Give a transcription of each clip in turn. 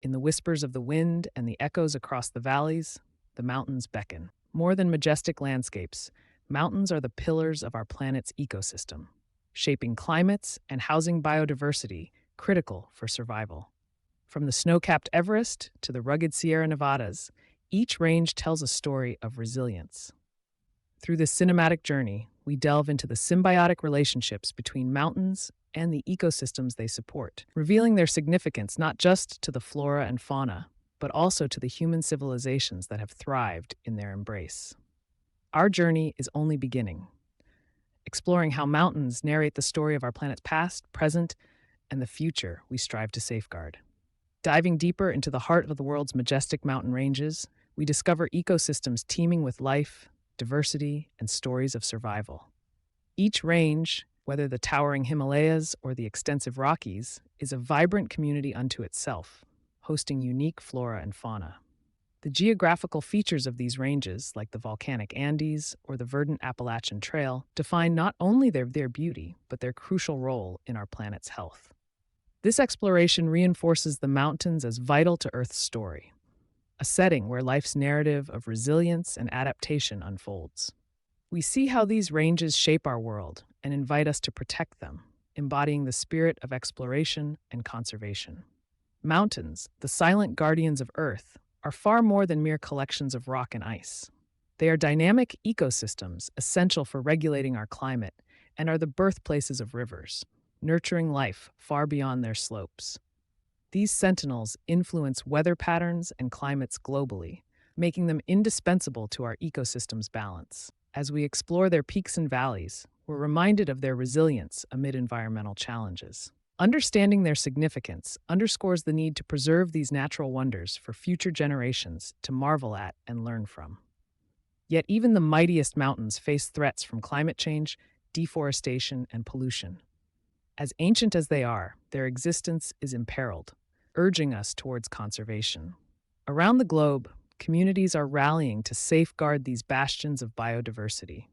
In the whispers of the wind and the echoes across the valleys, the mountains beckon. More than majestic landscapes, mountains are the pillars of our planet's ecosystem, shaping climates and housing biodiversity critical for survival. From the snow-capped Everest to the rugged Sierra Nevadas, each range tells a story of resilience. Through this cinematic journey, we delve into the symbiotic relationships between mountains and the ecosystems they support, revealing their significance not just to the flora and fauna, but also to the human civilizations that have thrived in their embrace. Our journey is only beginning, exploring how mountains narrate the story of our planet's past, present, and the future we strive to safeguard. Diving deeper into the heart of the world's majestic mountain ranges, we discover ecosystems teeming with life, diversity, and stories of survival. Each range, whether the towering Himalayas or the extensive Rockies, is a vibrant community unto itself, hosting unique flora and fauna. The geographical features of these ranges, like the volcanic Andes or the verdant Appalachian Trail, define not only their beauty, but their crucial role in our planet's health. This exploration reinforces the mountains as vital to Earth's story, a setting where life's narrative of resilience and adaptation unfolds. We see how these ranges shape our world and invite us to protect them, embodying the spirit of exploration and conservation. Mountains, the silent guardians of Earth, are far more than mere collections of rock and ice. They are dynamic ecosystems essential for regulating our climate and are the birthplaces of rivers, nurturing life far beyond their slopes. These sentinels influence weather patterns and climates globally, making them indispensable to our ecosystem's balance. As we explore their peaks and valleys, we're reminded of their resilience amid environmental challenges. Understanding their significance underscores the need to preserve these natural wonders for future generations to marvel at and learn from. Yet even the mightiest mountains face threats from climate change, deforestation, and pollution. As ancient as they are, their existence is imperiled, urging us towards conservation. Around the globe, communities are rallying to safeguard these bastions of biodiversity.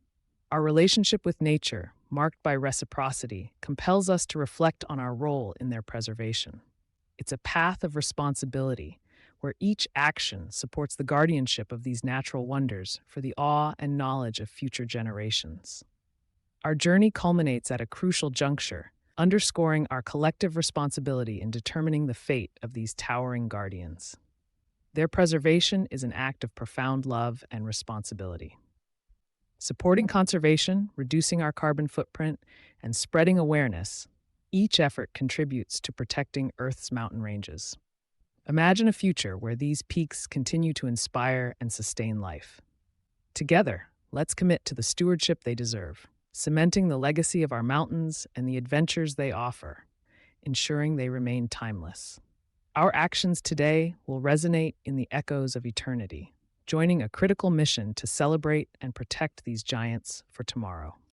Our relationship with nature, marked by reciprocity, compels us to reflect on our role in their preservation. It's a path of responsibility, where each action supports the guardianship of these natural wonders for the awe and knowledge of future generations. Our journey culminates at a crucial juncture, underscoring our collective responsibility in determining the fate of these towering guardians. Their preservation is an act of profound love and responsibility. Supporting conservation, reducing our carbon footprint, and spreading awareness, each effort contributes to protecting Earth's mountain ranges. Imagine a future where these peaks continue to inspire and sustain life. Together, let's commit to the stewardship they deserve, cementing the legacy of our mountains and the adventures they offer, ensuring they remain timeless. Our actions today will resonate in the echoes of eternity, joining a critical mission to celebrate and protect these giants for tomorrow.